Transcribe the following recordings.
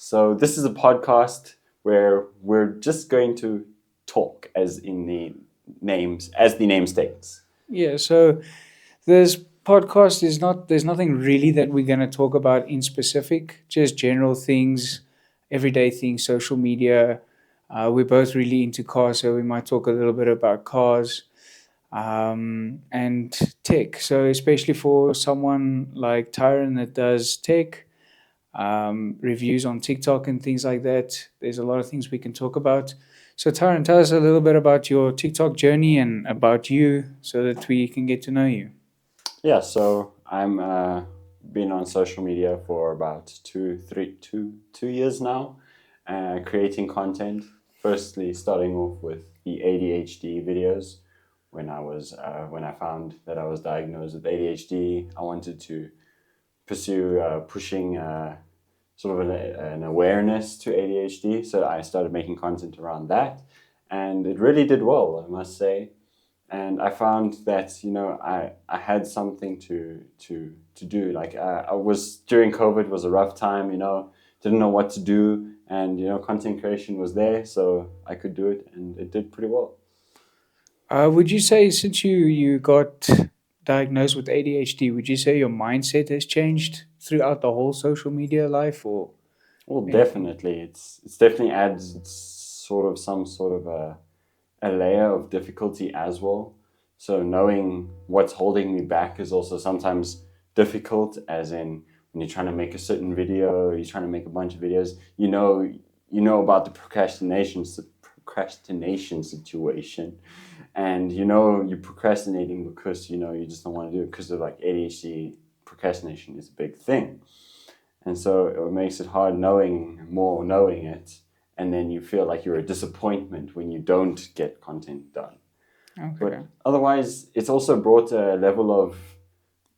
So this is a podcast where we're just going to talk, as in the as the name states. Yeah, so this podcast is not, there's nothing really that we're going to talk about in specific, just general things, everyday things, social media. We're both really into cars, so we might talk a little bit about cars and tech. So, especially for someone like Tyron that does tech, reviews on TikTok and things like that. There's a lot of things we can talk about. So, Tyron, tell us a little bit about your TikTok journey and about you so that we can get to know you. Yeah, so I'm been on social media for about 2 years now, creating content. Firstly, starting off with the ADHD videos. When I found that I was diagnosed with ADHD, I wanted to pursue pushing sort of an awareness to ADHD. So I started making content around that, and it really did well, I must say. And I found that I had something to do. Like I was during COVID was a rough time. Didn't know what to do, and content creation was there, so I could do it, and it did pretty well. Would you say since you got diagnosed with ADHD, would you say your mindset has changed throughout the whole social media life or Well, anything? definitely, it's definitely adds some sort of a layer of difficulty as well. So knowing what's holding me back is also sometimes difficult, as in when you're trying to make a certain video or you're trying to make a bunch of videos, you know about the procrastination situation, and you're procrastinating because you just don't want to do it because of like ADHD. Procrastination is a big thing, and so it makes it hard knowing it, and then you feel like you're a disappointment when you don't get content done. Okay. But otherwise, it's also brought a level of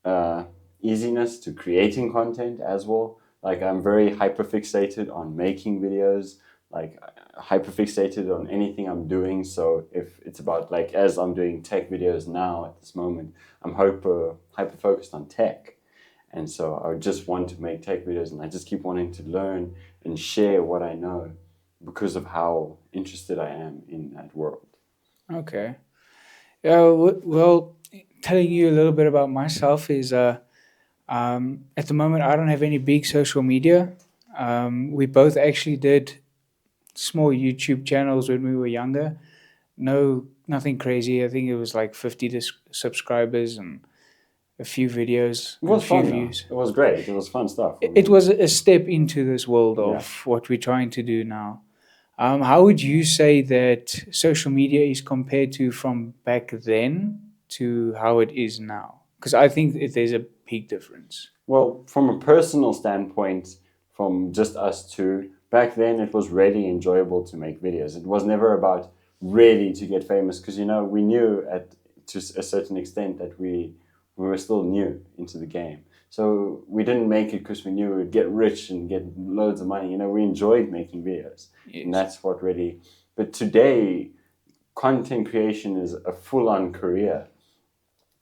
uh, easiness to creating content as well. Like I'm very hyperfixated on making videos, like hyperfixated on anything I'm doing. So if it's about like as I'm doing tech videos now at this moment, I'm hyper focused on tech. And so I just want to make tech videos, and I just keep wanting to learn and share what I know because of how interested I am in that world. Okay. Yeah, well, telling you a little bit about myself is at the moment I don't have any big social media. We both actually did small YouTube channels when we were younger. No, nothing crazy. I think it was like 50 subscribers and a few videos It and a was few fun though. views. It was great. It was fun stuff. I It mean, was a step into this world yeah. of what we're trying to do now. How would you say that social media is compared to from back then to how it is now? Because I think there's a big difference. Well, from a personal standpoint, from just us two, back then it was really enjoyable to make videos. It was never about really to get famous because we knew to a certain extent that we were still new into the game. So we didn't make it because we knew we'd get rich and get loads of money. We enjoyed making videos, and Yes. that's what really. But today, content creation is a full-on career,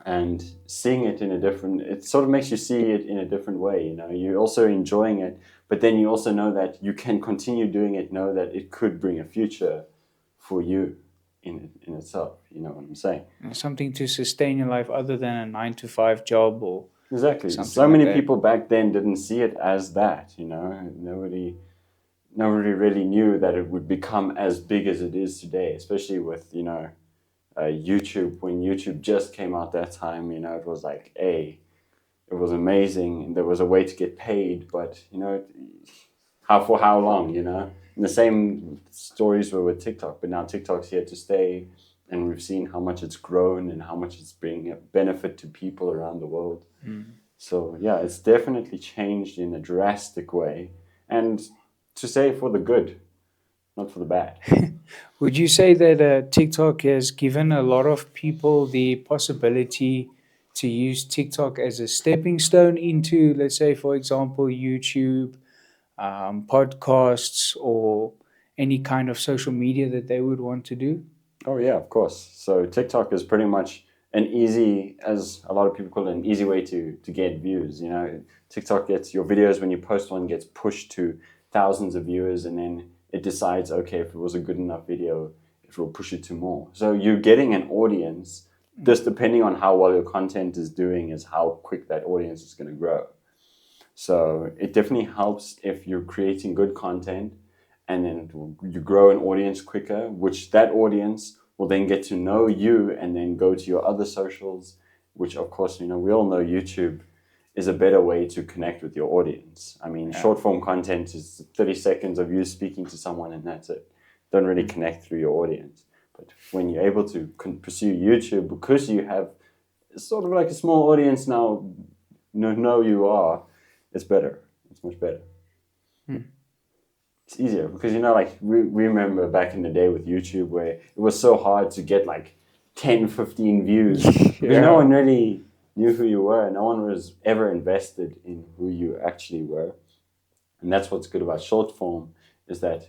and seeing it in a different, it sort of makes you see it in a different way. You're also enjoying it, but then you also know that you can continue doing it, know that it could bring a future for you in itself. You know what I'm saying? Something to sustain your life other than a 9 to 5 job or Exactly. something So like many that. people back then didn't see it as that. Nobody really knew that it would become as big as it is today, especially with YouTube. When YouTube just came out that time, it was like, it was amazing, and there was a way to get paid, but how long, And the same stories were with TikTok, but now TikTok's here to stay, and we've seen how much it's grown and how much it's bringing a benefit to people around the world. Mm. So yeah, it's definitely changed in a drastic way, and to say for the good, not for the bad. Would you say that TikTok has given a lot of people the possibility to use TikTok as a stepping stone into, let's say, for example, YouTube, podcasts, or any kind of social media that they would want to do? Oh yeah, of course. So TikTok is pretty much an easy, as a lot of people call it, an easy way to get views. TikTok gets your videos when you post one gets pushed to thousands of viewers, and then it decides, okay, if it was a good enough video, it will push it to more. So you're getting an audience. Just depending on how well your content is doing is how quick that audience is going to grow. So it definitely helps if you're creating good content, and then you grow an audience quicker, which that audience will then get to know you and then go to your other socials, which of course, we all know YouTube is a better way to connect with your audience. I mean, short form content is 30 seconds of you speaking to someone and that's it. Don't really connect through your audience. But when you're able to pursue YouTube, because you have sort of like a small audience now, know you are, it's better. It's much better. It's easier because, like we remember back in the day with YouTube where it was so hard to get like 10, 15 views because no one really knew who you were. No one was ever invested in who you actually were. And that's what's good about short form, is that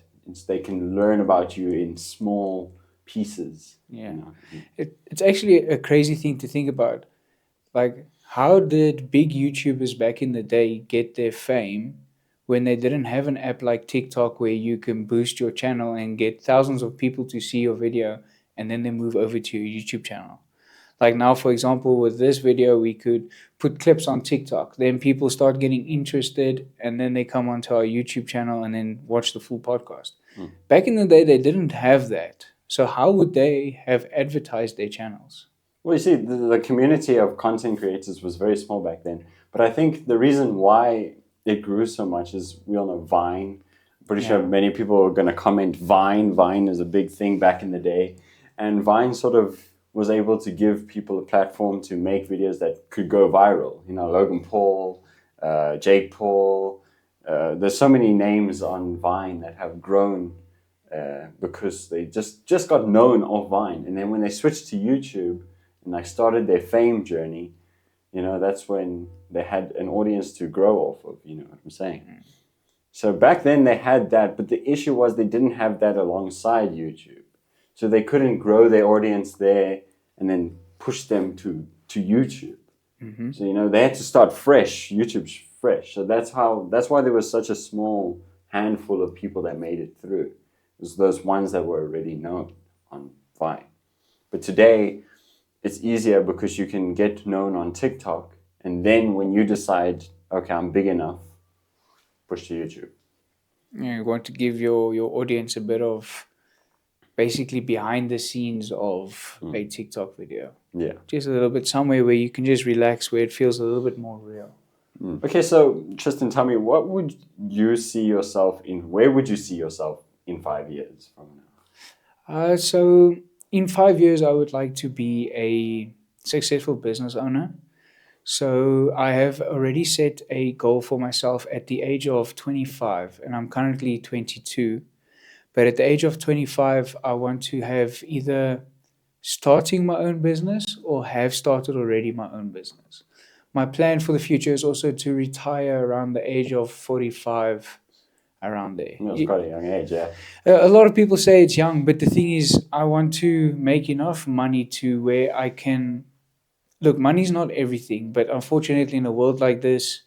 they can learn about you in small pieces. Yeah. It's actually a crazy thing to think about. Like, how did big YouTubers back in the day get their fame when they didn't have an app like TikTok where you can boost your channel and get thousands of people to see your video and then they move over to your YouTube channel? Like now, for example, with this video, we could put clips on TikTok. Then people start getting interested and then they come onto our YouTube channel and then watch the full podcast. Back in the day, they didn't have that. So how would they have advertised their channels? Well, you see, the community of content creators was very small back then. But I think the reason why it grew so much is, we all know Vine. I'm pretty sure many people are going to comment Vine. Vine is a big thing back in the day. And Vine sort of was able to give people a platform to make videos that could go viral. Logan Paul, Jake Paul. There's so many names on Vine that have grown because they just got known off Vine. And then when they switched to YouTube and like started their fame journey, that's when they had an audience to grow off of, you know what I'm saying? So back then they had that, but the issue was they didn't have that alongside YouTube. So they couldn't grow their audience there and then push them to YouTube. So, they had to start fresh. YouTube's fresh. So that's why there was such a small handful of people that made it through. It was those ones that were already known on Vine. But today, it's easier because you can get known on TikTok, and then when you decide, okay, I'm big enough, push to YouTube. You want to give your audience a bit of basically behind the scenes of a TikTok video. Yeah. Just a little bit somewhere where you can just relax, where it feels a little bit more real. Okay, so Tristan, tell me, what would you see yourself in? Where would you see yourself in 5 years from now? So in 5 years, I would like to be a successful business owner. So I have already set a goal for myself at the age of 25, and I'm currently 22. But at the age of 25, I want to have either starting my own business or have started already my own business. My plan for the future is also to retire around the age of 45, around there. It's quite a young age, yeah. A lot of people say it's young, but the thing is, I want to make enough money to where I can. Look, money's not everything, but unfortunately, in a world like this,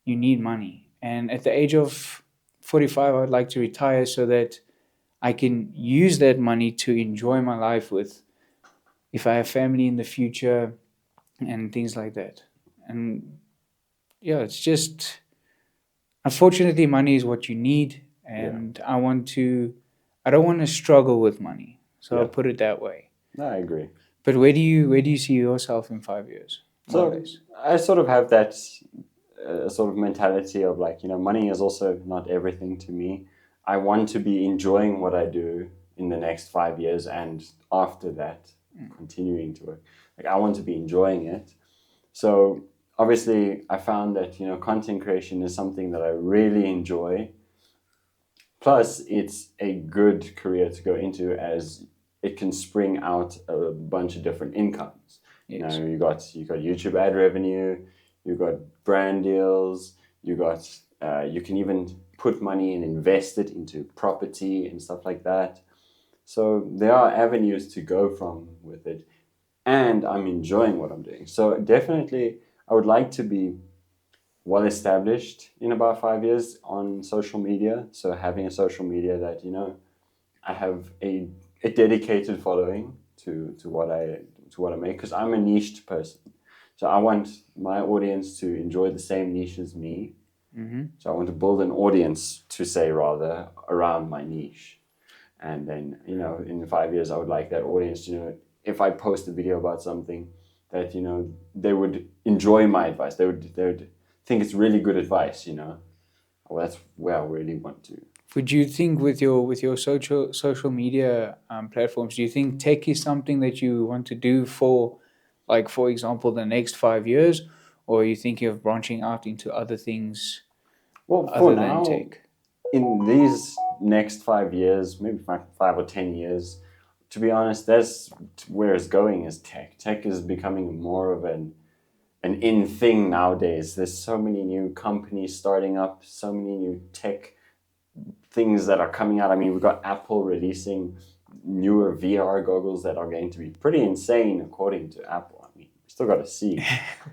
you need money. And at the age of 45, I would like to retire so that I can use that money to enjoy my life with, if I have family in the future and things like that. And yeah, it's just, unfortunately, money is what you need. And I don't want to struggle with money. So I'll put it that way. No, I agree. But where do you see yourself in 5 years? So I sort of have that sort of mentality of like, money is also not everything to me. I want to be enjoying what I do in the next 5 years and after that, continuing to work. Like, I want to be enjoying it. So obviously I found that, content creation is something that I really enjoy. Plus, it's a good career to go into as it can spring out a bunch of different incomes. Yes. You got YouTube ad revenue, you got brand deals, you can even put money and invest it into property and stuff like that. So there are avenues to go from with it, and I'm enjoying what I'm doing. So definitely, I would like to be well established in about 5 years on social media. So having a social media that, you know, I have a dedicated following to what I make, because I'm a niched person. So I want my audience to enjoy the same niche as me. Mm-hmm. So I want to build an audience, to say rather, around my niche. And then, you know, in 5 years, I would like that audience to, you know, if I post a video about something, that, you know, they would enjoy my advice. They would think it's really good advice, you know. Well, that's where I really want to. Would you think with your social media platforms, do you think tech is something that you want to do for, like for example, the next 5 years, or are you thinking of branching out into other things Well, for other than now, tech? in these next 5 years, maybe 5 or 10 years, to be honest, that's where it's going, is tech. Tech is becoming more of an in thing nowadays. There's so many new companies starting up, so many new tech things that are coming out. I mean, we've got Apple releasing newer VR goggles that are going to be pretty insane, according to Apple. I mean, we still got to see,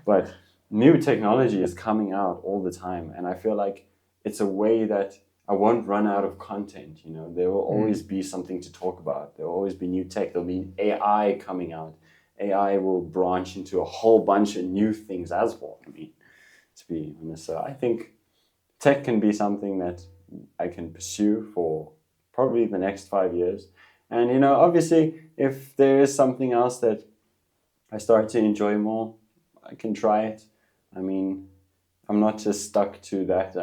but new technology is coming out all the time, and I feel like it's a way that I won't run out of content. You know, there will always be something to talk about. There will always be new tech. There'll be AI coming out. AI will branch into a whole bunch of new things as well. I mean, to be honest, so I think tech can be something that I can pursue for probably the next 5 years. And, you know, obviously, if there is something else that I start to enjoy more, I can try it. I mean, I'm not just stuck to that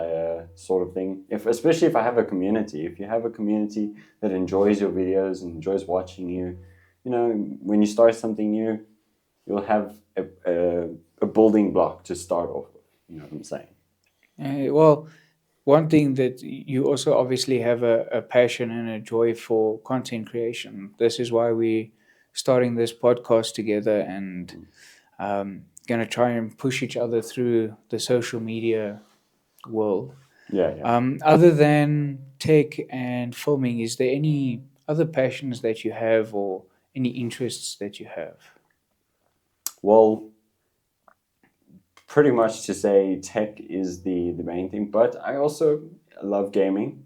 sort of thing. Especially if I have a community. If you have a community that enjoys your videos and enjoys watching you, you know, when you start something new, you'll have a building block to start off with. You know what I'm saying? Well, one thing that you also obviously have a passion and a joy for content creation. This is why we starting this podcast together and going to try and push each other through the social media world. Yeah, yeah. Other than tech and filming, is there any other passions that you have or any interests that you have? Well, pretty much to say tech is the main thing, but I also love gaming.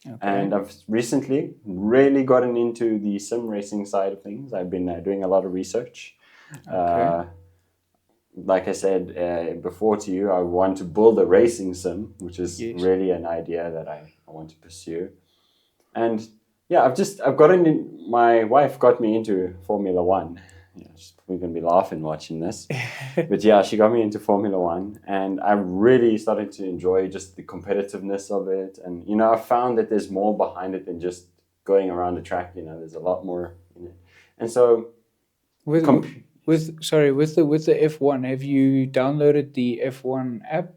Okay. And I've recently really gotten into the sim racing side of things. I've been doing a lot of research. Okay. Uh, like I said before to you, I want to build a racing sim, which is Yes. really an idea that I want to pursue. And yeah, I've gotten in, my wife got me into Formula One. Yeah, she's probably gonna be laughing watching this. But yeah, she got me into Formula One, and I really started to enjoy just the competitiveness of it. And, you know, I found that there's more behind it than just going around the track. You know, there's a lot more in it. And so, With comp- with the F1, have you downloaded the F1 app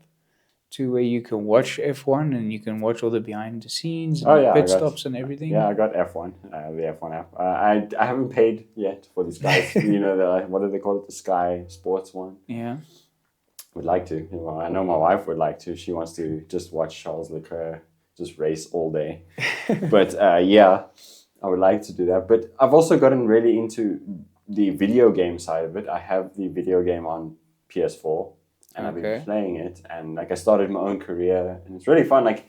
to where you can watch F1 and you can watch all the behind the scenes oh and the yeah, pit stops and I everything? got F1, the F1 app. I haven't paid yet for the Sky. You know, what do they call it? The Sky Sports one. Yeah. Would like to. Well, I know my wife would like to. She wants to just watch Charles Leclerc just race all day. But yeah, I would like to do that. But I've also gotten really into the video game side of it. I have the video game on PS4, and I've been Okay. playing it. And like I started my own career, and it's really fun. Like,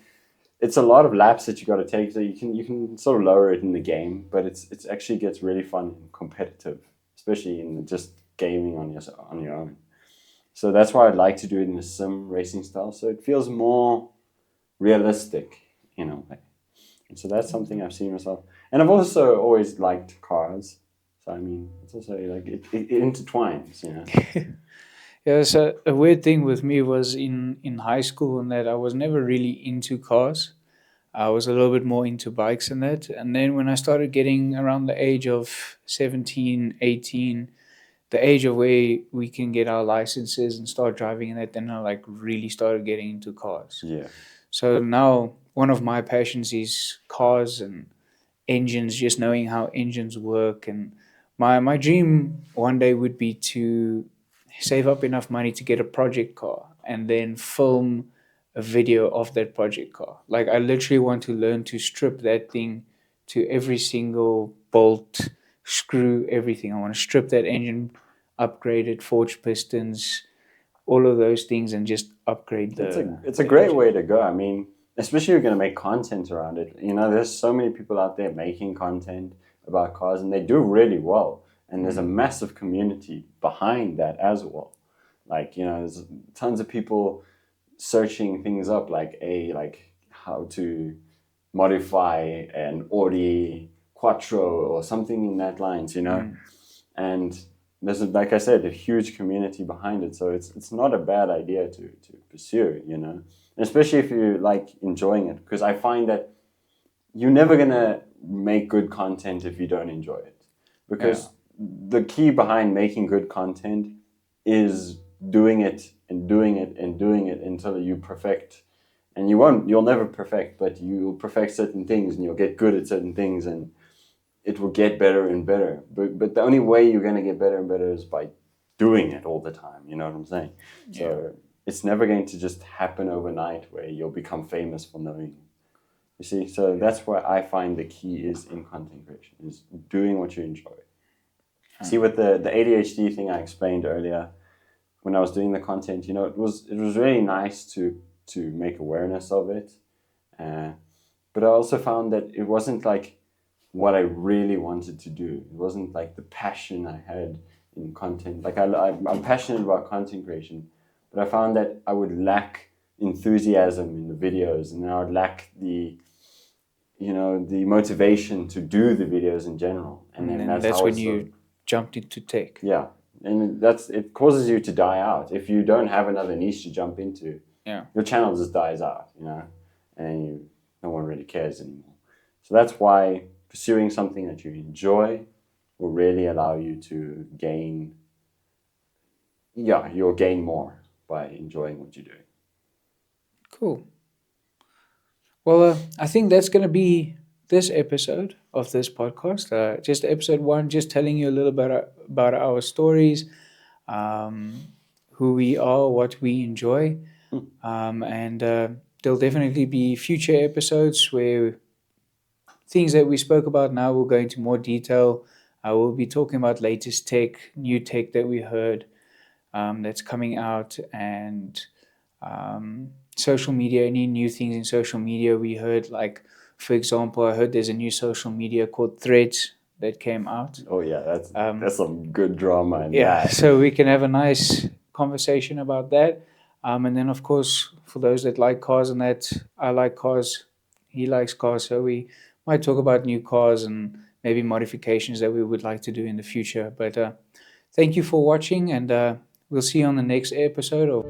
it's a lot of laps that you got to take, so you can sort of lower it in the game, but it's actually gets really fun and competitive, especially in just gaming on your own. So that's why I'd like to do it in a sim racing style, so it feels more realistic, you know. And so that's something I've seen myself, and I've also always liked cars. So I mean, it's also like it intertwines, you know. Yeah, so a weird thing with me was in high school and that I was never really into cars. I was a little bit more into bikes and that. And then when I started getting around the age of 17, 18, the age of where we can get our licenses and start driving and that, then I like really started getting into cars. Yeah, So now one of my passions is cars and engines, just knowing how engines work. And my dream one day would be to save up enough money to get a project car and then film a video of that project car. Like I literally want to learn to strip that thing to every single bolt, screw, everything. I want to strip that engine, upgrade it, forge pistons, all of those things and just upgrade It's a the great engine. way to go. I mean, especially if you're going to make content around it. You know, there's so many people out there making content about cars, and they do really well. And there's a massive community behind that as well. Like, you know, there's tons of people searching things up, like how to modify an Audi Quattro or something in that lines, you know. And there's, like I said, a huge community behind it, so it's not a bad idea to pursue, you know, and especially if you like enjoying it, because I find that you're never gonna make good content if you don't enjoy it, because the key behind making good content is doing it and doing it and doing it until you perfect. And you'll never perfect, but you'll perfect certain things and you'll get good at certain things, and it will get better and better. But the only way you're going to get better and better is by doing it all the time. You know what I'm saying? So it's never going to just happen overnight where you'll become famous for knowing. You see, so that's where I find the key is in content creation, is doing what you enjoy. See, with the ADHD thing I explained earlier, when I was doing the content, you know, it was really nice to make awareness of it. But I also found that it wasn't like what I really wanted to do. It wasn't like the passion I had in content. Like I'm passionate about content creation, but I found that I would lack enthusiasm in the videos, and I would lack the motivation to do the videos in general. And then And that's how when it's you jumped into tech. yeah. And it causes you to die out. If you don't have another niche to jump into, your channel just dies out, you know, and no one really cares anymore. So that's why pursuing something that you enjoy will really allow you to gain, you'll gain more by enjoying what you're doing. Cool. Well, I think that's going to be this episode of this podcast. Just episode 1, just telling you a little bit about our stories, who we are, what we enjoy. And there'll definitely be future episodes where things that we spoke about now will go into more detail. We'll be talking about latest tech, new tech that we heard that's coming out, and social media, any new things in social media we heard. Like, for example, I heard there's a new social media called Threads that came out. Oh yeah, that's some good drama in Yeah, that. so we can have a nice conversation about that. And then, of course, for those that like cars and that, I like cars, he likes cars, so we might talk about new cars and maybe modifications that we would like to do in the future. But thank you for watching, and we'll see you on the next episode of